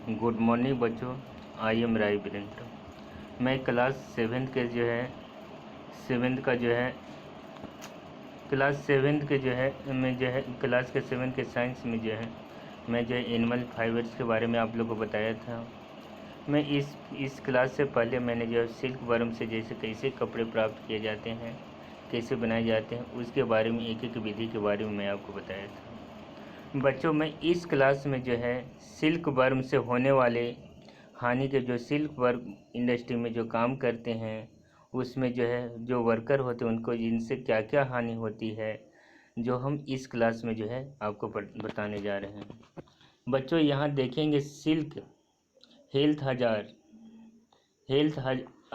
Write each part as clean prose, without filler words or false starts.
Good morning बच्चों। I am राय वीरेंद्र। मैं class seventh के जो है क्लास सेवेंथ के जो है मैं जो है क्लास के सेवेंथ के साइंस में जो है मैं जो है एनिमल फाइबर्स के बारे में आप लोगों को बताया था। मैं इस क्लास से पहले मैंने जो है सिल्क वर्म से जैसे कैसे कपड़े प्राप्त किए जाते हैं, कैसे बनाए जाते हैं, उसके बारे में एक एक विधि के बारे में मैं आपको बताया था। बच्चों, मैं इस क्लास में जो है सिल्क वर्म से होने वाले हानि के, जो सिल्क वर्म इंडस्ट्री में जो काम करते हैं उसमें जो है जो वर्कर होते हैं उनको इनसे क्या क्या हानि होती है, जो हम इस क्लास में जो है आपको बताने जा रहे हैं। बच्चों, यहाँ देखेंगे सिल्क हेल्थ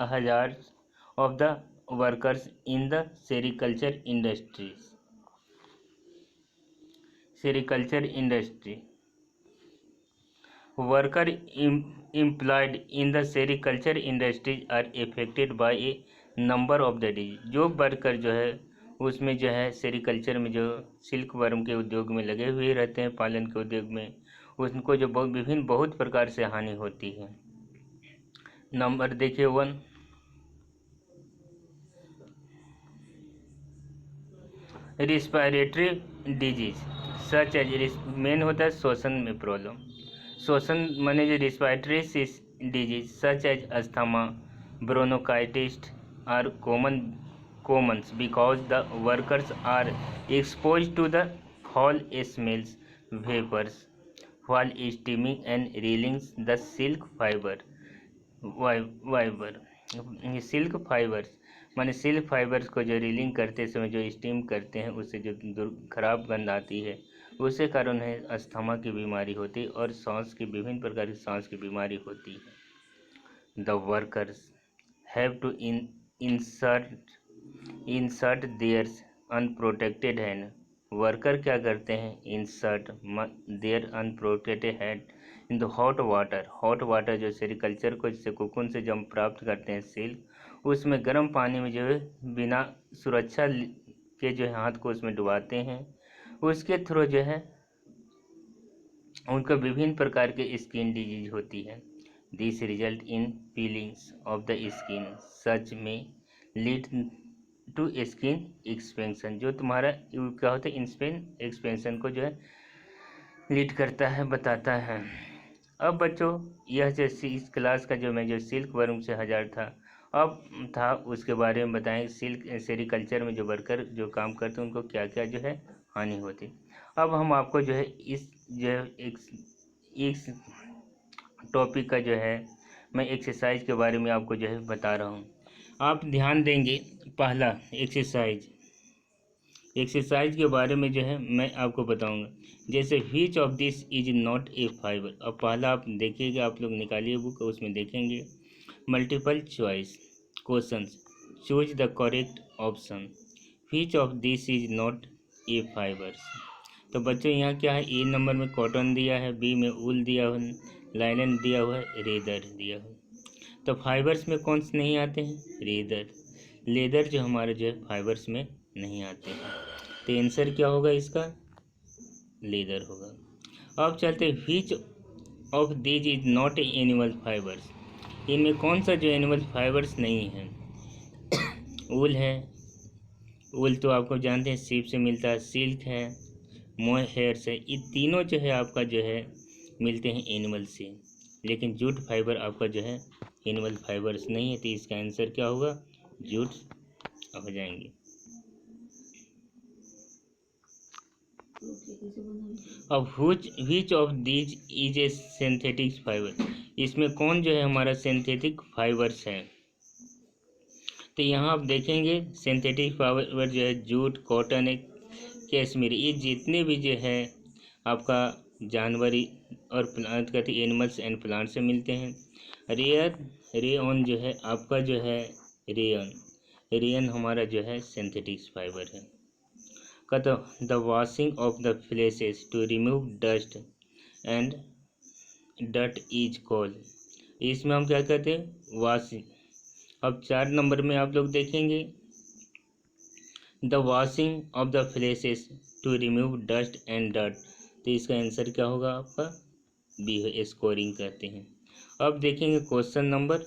हजार of the workers in the sericulture industry. Workers employed in the sericulture industries are affected by a number of the disease। जो वर्कर जो है उसमें जो है सेरिकल्चर में जो सिल्क वर्म के उद्योग में लगे हुए रहते हैं, पालन के उद्योग में, उनको जो बहुत प्रकार से हानि होती है। नंबर देखिए 1, respiratory disease such as main होता है श्वसन में प्रॉब्लम। श्वसन माने जो respiratory disease such as asthma, bronchitis are commons because the workers are exposed to the foul smells, vapors while steaming and reeling the silk fibres माने silk fibres को जो रीलिंग करते समय जो स्टीम करते हैं उससे जो खराब गंध आती है, उसके कारण है अस्थमा की बीमारी होती है और सांस की विभिन्न प्रकार की सांस की बीमारी होती है। The workers have to insert their unprotected hand. Worker क्या करते हैं? Insert their unprotected hand in the hot water जो सेरिकल्चर को जिससे कुकुन से जब प्राप्त करते हैं सिल्क, उसमें गर्म पानी में जो है बिना सुरक्षा के जो है हाथ को उसमें डुबाते हैं। उसके थ्रू जो है उनको विभिन्न प्रकार के स्किन डिजीज होती है। This result in peelings of the skin such में लीड टू स्किन एक्सपेंशन। जो तुम्हारा क्या होता है एक्सपेंशन को जो है लीड करता है, बताता है। अब बच्चों, यह जो इस क्लास का जो मैं जो सिल्क वर्म से हजार था उसके बारे में बताएं। सिल्क सेरिकल्चर में जो वर्कर जो काम करते हैं उनको क्या क्या जो है हानि होती। अब हम आपको जो है इस जो एक टॉपिक का जो है मैं एक्सरसाइज के बारे में आपको जो है बता रहा हूँ। आप ध्यान देंगे, पहला एक्सरसाइज के बारे में जो है मैं आपको बताऊंगा। जैसे which of this is not a fibre. अब पहला आप देखिएगा, आप लोग निकालिए बुक, उसमें देखेंगे multiple choice questions, choose the correct option. Which of this is not a fibres. तो बच्चों यहाँ क्या है? ए नंबर में कॉटन दिया है, बी में ऊल दिया हुआ है, लाइनन दिया हुआ है, रेदर दिया हुआ है। तो फाइबर्स में कौन से नहीं आते हैं? लेदर जो हमारे जो है फाइबर्स में नहीं आते हैं। तो आंसर क्या होगा इसका? लेदर होगा। अब चलते, which of these is not animal fibres. इनमें कौन सा जो एनिमल फाइबर्स नहीं है? ऊल है, ऊल तो आपको जानते हैं सीप से मिलता है। सिल्क है, मोहेयर से, ये तीनों जो है आपका जो है मिलते हैं एनिमल से। लेकिन जूट फाइबर आपका जो है एनिमल फाइबर्स नहीं है। तो इसका आंसर क्या होगा? जूट हो जाएंगे। अब which of these is a synthetic fibre. इसमें कौन जो है हमारा सिंथेटिक फाइबर्स है? तो यहाँ आप देखेंगे सिंथेटिक फाइबर जो है जूट, कॉटन है, कैश्मीरी, ये जितने भी जो है आपका जानवरी और प्लांट का एनिमल्स एंड प्लांट से मिलते हैं। रेयन जो है आपका जो है रेयन हमारा जो है सिंथेटिक फाइबर है। कहते the washing of the fleeces to remove dust and डट इज कॉल्ड। इसमें हम क्या कहते हैं? वॉशिंग। अब 4 नंबर में आप लोग देखेंगे the washing of the fleeces to remove dust and डट। तो इसका आंसर क्या होगा आपका? स्कोरिंग कहते हैं। अब देखेंगे क्वेश्चन नंबर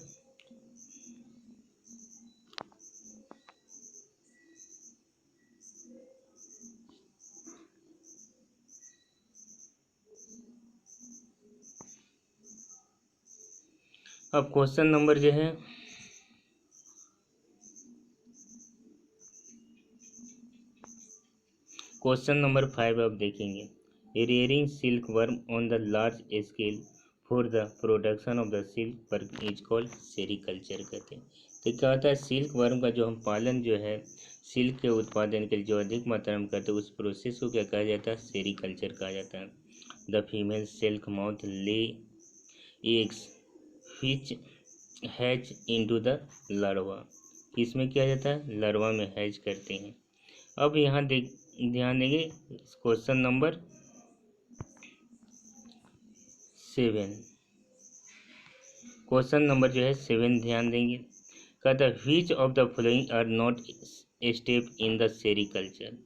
अब क्वेश्चन नंबर जो है क्वेश्चन नंबर 5 आप देखेंगे। Rearing silk worm on the large scale for the production of the silk worm is called sericulture कहते हैं। तो क्या होता है, सिल्क वर्म का जो हम पालन जो है सिल्क के उत्पादन के लिए जो अधिक मात्रा में करते हैं उस प्रोसेस को क्या कहा जाता है, सेरीकल्चर कहा जाता है। The female silk mouth lay eggs which hatch into the larva, किसमें किया जाता है, लार्वा में हैच करते हैं। अब यहाँ ध्यान देंगे क्वेश्चन नंबर 7, क्वेश्चन नंबर जो है 7 ध्यान देंगे। कहता है which of the following are not step in the sericulture,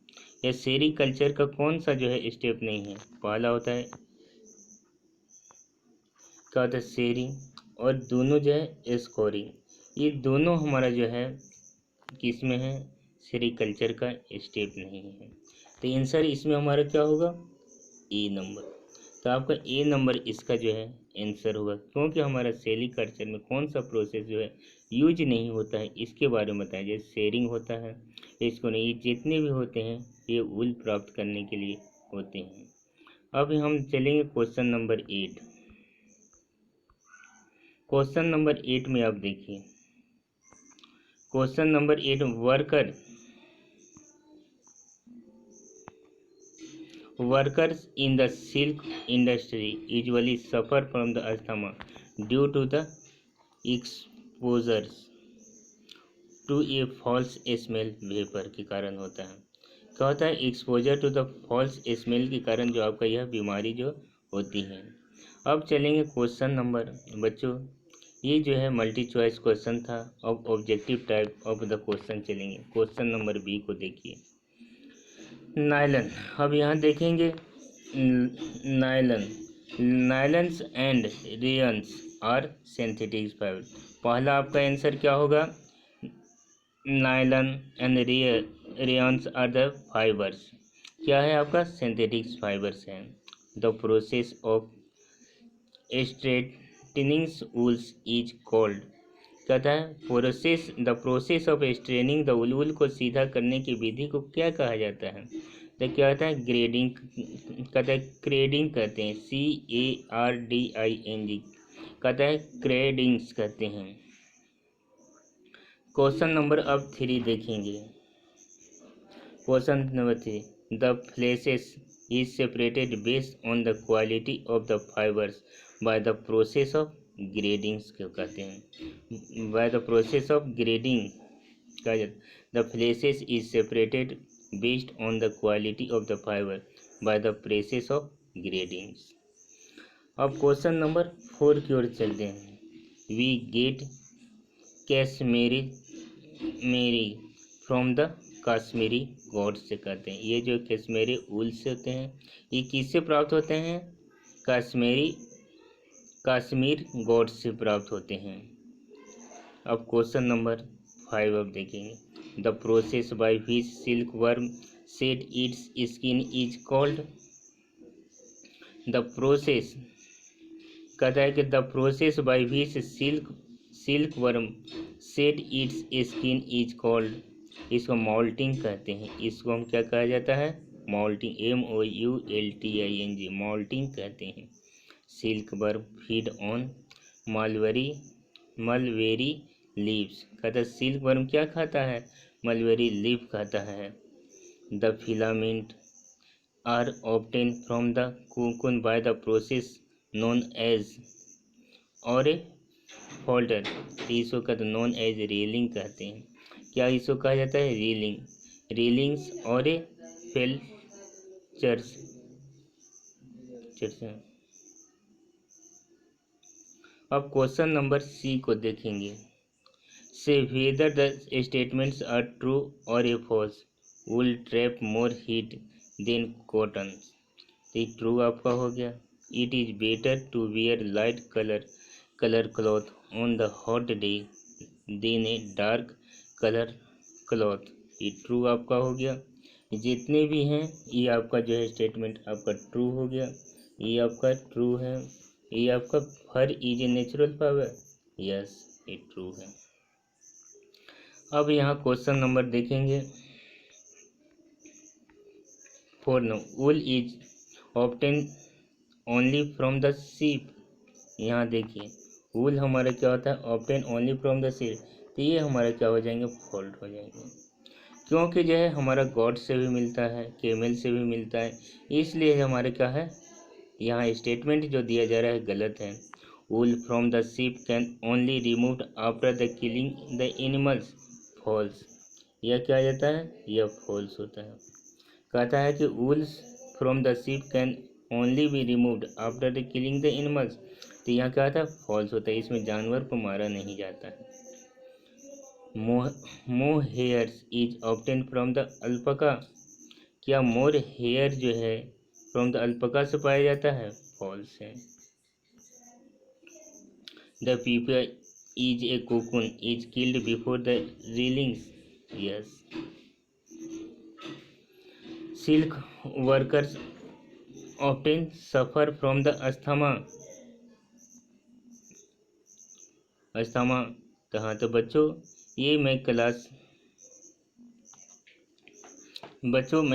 यह सेरीकल्चर का कौन सा जो है स्टेप नहीं है। पहला होता है क्या होता है सेरिंग, और दोनों जो है स्कोरिंग, ये दोनों हमारा जो है किस में है, सेरीकल्चर का स्टेप नहीं है। तो आंसर इसमें हमारा क्या होगा, ए नंबर। तो आपका ए नंबर इसका जो है आंसर होगा, क्योंकि हमारा सेरीकल्चर में कौन सा प्रोसेस जो है यूज नहीं होता है इसके बारे में बताया। जैसे शेयरिंग होता है, इसको नहीं, ये जितने भी होते हैं ये वूल प्राप्त करने के लिए होते हैं। अब हम चलेंगे क्वेश्चन नंबर 8। क्वेश्चन नंबर 8 में आप देखिए, question number 8, workers in the silk industry usually suffer from the asthma due to the exposures to a false smell vapor के कारण होता है। क्या होता है, exposure to the false smell के कारण जो आपका यह बीमारी जो होती है। अब चलेंगे क्वेश्चन नंबर, बच्चों ये जो है मल्टी चॉइस क्वेश्चन था। अब objective type of the question चलेंगे। क्वेश्चन नंबर बी को देखिए, नायलन। अब यहाँ देखेंगे nylons and rayons are synthetic fibre. पहला आपका आंसर क्या होगा, nylon and rayons are the fibres, क्या है आपका, सिंथेटिक फाइबर्स हैं। The process of straightening wools is called, कहता है the process of straining the wool को सीधा करने की विधि को क्या कहा जाता है। तो क्या होता है, ग्रेडिंग, कहता है क्रेडिंग कहते हैं, CARDING, कहता है क्रेडिंग्स कहते हैं। क्वेश्चन नंबर अब 3 देखेंगे। Question number 3, the fleeces is separated based on the quality of the fibres by the process of gradings क्यों कहते हैं, by the process of grading कहा जाता है। The fleeces is separated based on the quality of the fibre by the process of gradings. अब question number 4 की ओर चलते हैं। We get cashmere from the Kashmiri goat से कहते हैं। ये जो कश्मीरी ऊल से होते हैं ये किससे प्राप्त होते हैं, कश्मीर गोट से प्राप्त होते हैं। अब क्वेश्चन नंबर 5 अब देखेंगे। The process by which silk worm shed its skin is called, the process कहता है कि the process by which silk worm shed its skin is called, इसको मॉल्टिंग कहते हैं। इसको हम क्या कहा जाता है, मॉल्टिंग, MOULTING, मॉल्टिंग कहते हैं। Silk worm feed on mulberry leaves, कहता है सिल्क वर्म क्या खाता है, मलबेरी लीफ खाता है। The filament are obtain from the cocoon by the process known as और फोल्डर, इसको कहते नोन एज रीलिंग कहते हैं। क्या इसको कहा जाता है, रीलिंग्स और फेल्चर्स। अब क्वेश्चन नंबर सी को देखेंगे। Say whether the statements are true और a false, wool trap more heat than cotton. तो ट्रू आपका हो गया, it is better to wear light colour cloth on the hot day than a dark colour cloth. ये true आपका हो गया। जितने भी हैं ये आपका जो है स्टेटमेंट आपका ट्रू हो गया। ये आपका ट्रू है। ये आपका fur is a natural fibre, yes ये ट्रू है। अब यहाँ क्वेश्चन नंबर देखेंगे 4 no wool is obtain only from the sheep. यहाँ देखिए वूल हमारा क्या होता है, ऑब्टेन ओनली फ्रॉम द सीप, तो ये हमारा क्या हो जाएंगे, फॉल्ट हो जाएंगे, क्योंकि जो है हमारा गॉड से भी मिलता है, केमल से भी मिलता है, इसलिए हमारे क्या है यहाँ स्टेटमेंट जो दिया जा रहा है गलत है। Wool from the sheep can only removed after the killing the animals, false. यह क्या आ जाता है, यह फॉल्स होता है। कहता है कि वूल from the sheep can only be removed after the killing the animals, तो यहाँ क्या आता है, फॉल्स होता है, इसमें जानवर को मारा नहीं जाता है। Mohairs is obtain from the alpaca, क्या मोर हेयर जो है फ्रॉम द अल्पका से पाया जाता है, फॉल्स है। The people is a cocoon is killed before the reelings, yes. Silk workers often suffer from the asthma, तो हाँ, तो बच्चों ये मैं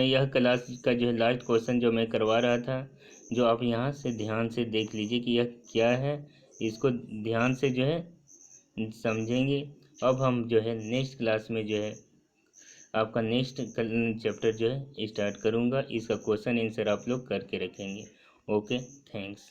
यह क्लास का जो है लास्ट क्वेश्चन जो मैं करवा रहा था, जो आप यहाँ से ध्यान से देख लीजिए कि यह क्या है, इसको ध्यान से जो है समझेंगे। अब हम जो है नेक्स्ट क्लास में जो है आपका नेक्स्ट चैप्टर जो है स्टार्ट करूँगा, इसका क्वेश्चन आंसर आप लोग करके रखेंगे। Okay, thanks.